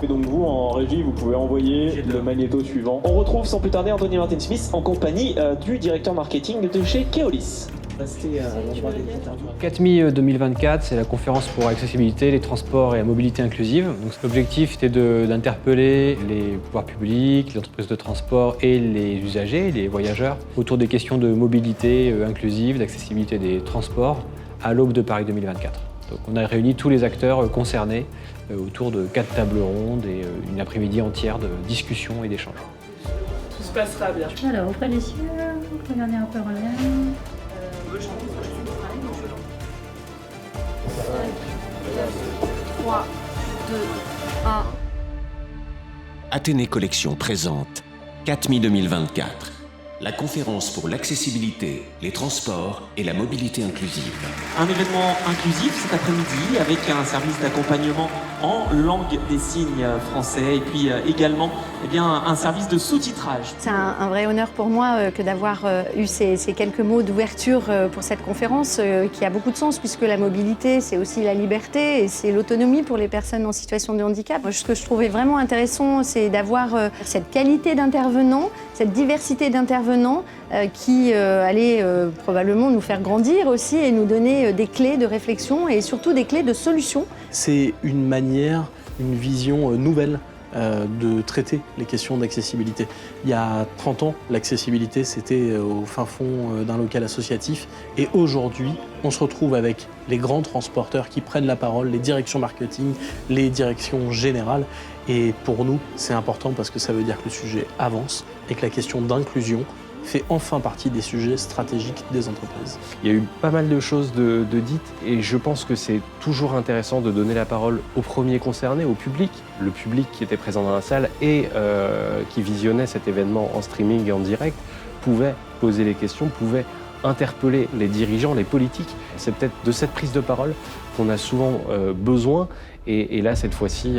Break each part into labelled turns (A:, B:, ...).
A: Et donc vous, en régie, vous pouvez envoyer le magnéto suivant. On retrouve sans plus tarder Anthony Martin-Smith en compagnie du directeur marketing de chez Keolis.
B: CATMI 2024, c'est la conférence pour l'accessibilité, les transports et la mobilité inclusive. Donc, l'objectif était d'interpeller les pouvoirs publics, les entreprises de transport et les usagers, les voyageurs, autour des questions de mobilité inclusive, d'accessibilité des transports à l'aube de Paris 2024. Donc, on a réuni tous les acteurs concernés autour de 4 tables rondes et une après-midi entière de discussions et d'échanges.
C: Tout se passera bien.
D: Alors, ouvrez les yeux, regardez un peu en l'air.
C: 3, 2, 1.
E: Athénée Collection présente CATMI 2024, la conférence pour l'accessibilité, les transports et la mobilité inclusive.
F: Un événement inclusif cet après-midi avec un service d'accompagnement en langue des signes français et puis également un service de sous-titrage.
G: C'est un vrai honneur pour moi que d'avoir eu ces quelques mots d'ouverture pour cette conférence qui a beaucoup de sens puisque la mobilité, c'est aussi la liberté et c'est l'autonomie pour les personnes en situation de handicap. Ce que je trouvais vraiment intéressant, c'est d'avoir cette qualité d'intervenants, cette diversité d'intervenants qui allait probablement nous faire grandir aussi et nous donner des clés de réflexion et surtout des clés de solution.
H: C'est une manière, une vision nouvelle de traiter les questions d'accessibilité. Il y a 30 ans, l'accessibilité, c'était au fin fond d'un local associatif. Et aujourd'hui, on se retrouve avec les grands transporteurs qui prennent la parole, les directions marketing, les directions générales. Et pour nous, c'est important parce que ça veut dire que le sujet avance et que la question d'inclusion fait enfin partie des sujets stratégiques des entreprises.
I: Il y a eu pas mal de choses de dites et je pense que c'est toujours intéressant de donner la parole aux premiers concernés, au public. Le public qui était présent dans la salle et qui visionnait cet événement en streaming et en direct pouvait poser les questions, pouvait interpeller les dirigeants, les politiques. C'est peut-être de cette prise de parole qu'on a souvent besoin et là, cette fois-ci,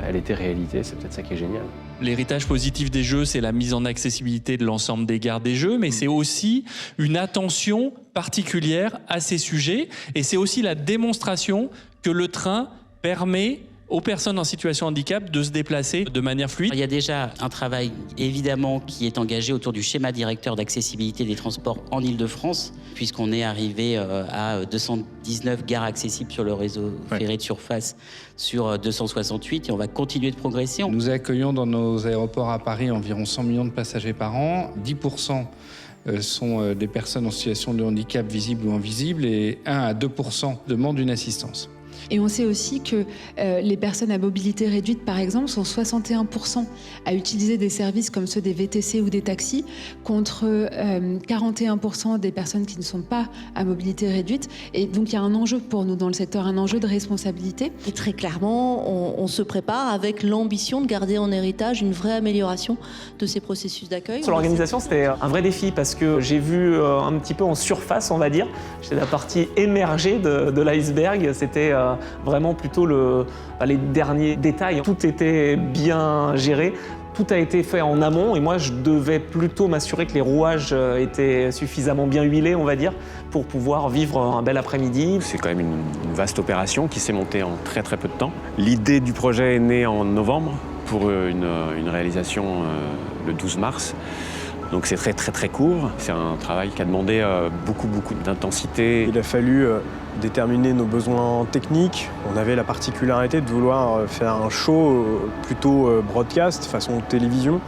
I: elle était réalité. C'est peut-être ça qui est génial.
J: L'héritage positif des Jeux, c'est la mise en accessibilité de l'ensemble des gares des Jeux, mais c'est aussi une attention particulière à ces sujets et c'est aussi la démonstration que le train permet aux personnes en situation de handicap de se déplacer de manière fluide.
K: Il y a déjà un travail évidemment qui est engagé autour du schéma directeur d'accessibilité des transports en Ile-de-France, puisqu'on est arrivé à 219 gares accessibles sur le réseau ferré de surface sur 268 et on va continuer de progresser.
L: Nous accueillons dans nos aéroports à Paris environ 100 millions de passagers par an. 10% sont des personnes en situation de handicap visible ou invisible et 1 à 2% demandent une assistance.
M: Et on sait aussi que les personnes à mobilité réduite, par exemple, sont 61% à utiliser des services comme ceux des VTC ou des taxis, contre 41% des personnes qui ne sont pas à mobilité réduite. Et donc il y a un enjeu pour nous dans le secteur, un enjeu de responsabilité.
N: Et très clairement, on se prépare avec l'ambition de garder en héritage une vraie amélioration de ces processus d'accueil.
F: Sur l'organisation, c'était un vrai défi parce que j'ai vu un petit peu en surface, on va dire. J'étais la partie émergée de l'iceberg. C'était vraiment plutôt les derniers détails. Tout était bien géré, tout a été fait en amont et moi je devais plutôt m'assurer que les rouages étaient suffisamment bien huilés, on va dire, pour pouvoir vivre un bel après-midi.
O: C'est quand même une vaste opération qui s'est montée en très très peu de temps. L'idée du projet est née en novembre pour une réalisation le 12 mars. Donc c'est très très très court. C'est un travail qui a demandé beaucoup d'intensité.
P: Il a fallu déterminer nos besoins techniques. On avait la particularité de vouloir faire un show plutôt broadcast, façon télévision,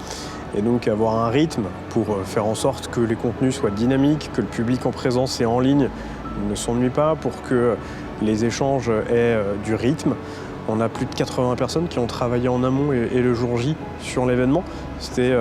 P: et donc avoir un rythme pour faire en sorte que les contenus soient dynamiques, que le public en présence et en ligne ne s'ennuie pas, pour que les échanges aient du rythme. On a plus de 80 personnes qui ont travaillé en amont et le jour J sur l'événement. C'était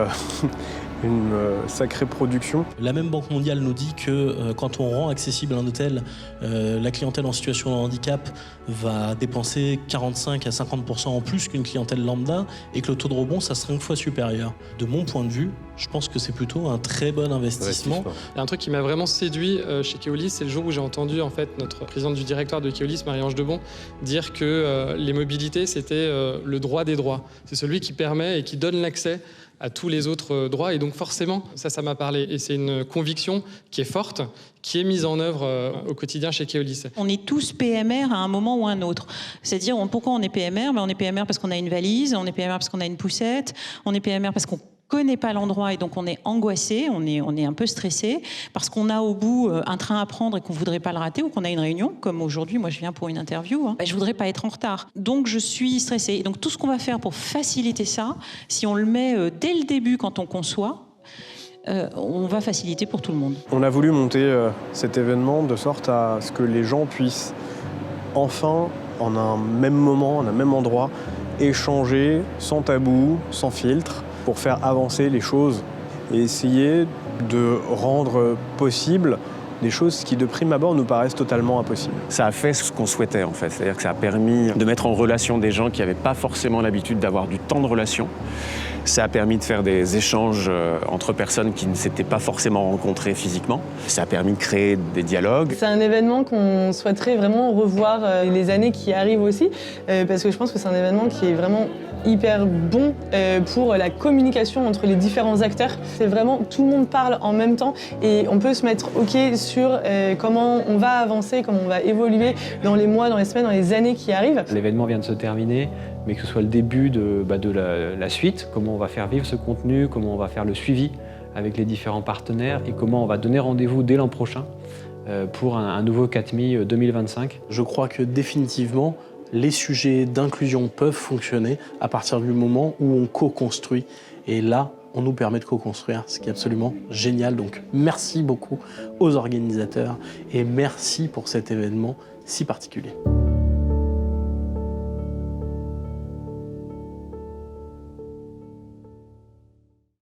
P: une sacrée production.
Q: La même Banque mondiale nous dit que quand on rend accessible un hôtel, la clientèle en situation de handicap va dépenser 45 à 50% en plus qu'une clientèle lambda et que le taux de rebond, ça sera 5 fois supérieur. De mon point de vue, je pense que c'est plutôt un très bon investissement.
R: Il y a un truc qui m'a vraiment séduit chez Keolis, c'est le jour où j'ai entendu en fait notre présidente du directoire de Keolis, Marie-Ange Debon, dire que les mobilités, c'était le droit des droits. C'est celui qui permet et qui donne l'accès à tous les autres droits. Et donc forcément, ça m'a parlé. Et c'est une conviction qui est forte, qui est mise en œuvre au quotidien chez Keolis.
S: On est tous PMR à un moment ou un autre. C'est-à-dire, pourquoi on est PMR? On est PMR parce qu'on a une valise, on est PMR parce qu'on a une poussette, on est PMR parce qu'on connaît pas l'endroit et donc on est angoissé, on est un peu stressé parce qu'on a au bout un train à prendre et qu'on voudrait pas le rater ou qu'on a une réunion, comme aujourd'hui, moi je viens pour une interview, je voudrais pas être en retard. Donc je suis stressée. Et donc tout ce qu'on va faire pour faciliter ça, si on le met dès le début quand on conçoit, on va faciliter pour tout le monde.
P: On a voulu monter cet événement de sorte à ce que les gens puissent enfin, en un même moment, en un même endroit, échanger sans tabou, sans filtre, pour faire avancer les choses et essayer de rendre possible des choses qui de prime abord nous paraissent totalement impossibles.
O: Ça a fait ce qu'on souhaitait en fait, c'est-à-dire que ça a permis de mettre en relation des gens qui n'avaient pas forcément l'habitude d'avoir du temps de relation. Ça a permis de faire des échanges entre personnes qui ne s'étaient pas forcément rencontrées physiquement. Ça a permis de créer des dialogues.
T: C'est un événement qu'on souhaiterait vraiment revoir les années qui arrivent aussi, parce que je pense que c'est un événement qui est vraiment hyper bon pour la communication entre les différents acteurs. C'est vraiment, tout le monde parle en même temps et on peut se mettre OK sur comment on va avancer, comment on va évoluer dans les mois, dans les semaines, dans les années qui arrivent.
B: L'événement vient de se terminer, mais que ce soit le début de la suite, comment on va faire vivre ce contenu, comment on va faire le suivi avec les différents partenaires et comment on va donner rendez-vous dès l'an prochain pour un nouveau CATMI 2025.
H: Je crois que définitivement, les sujets d'inclusion peuvent fonctionner à partir du moment où on co-construit. Et là, on nous permet de co-construire, ce qui est absolument génial. Donc merci beaucoup aux organisateurs et merci pour cet événement si particulier.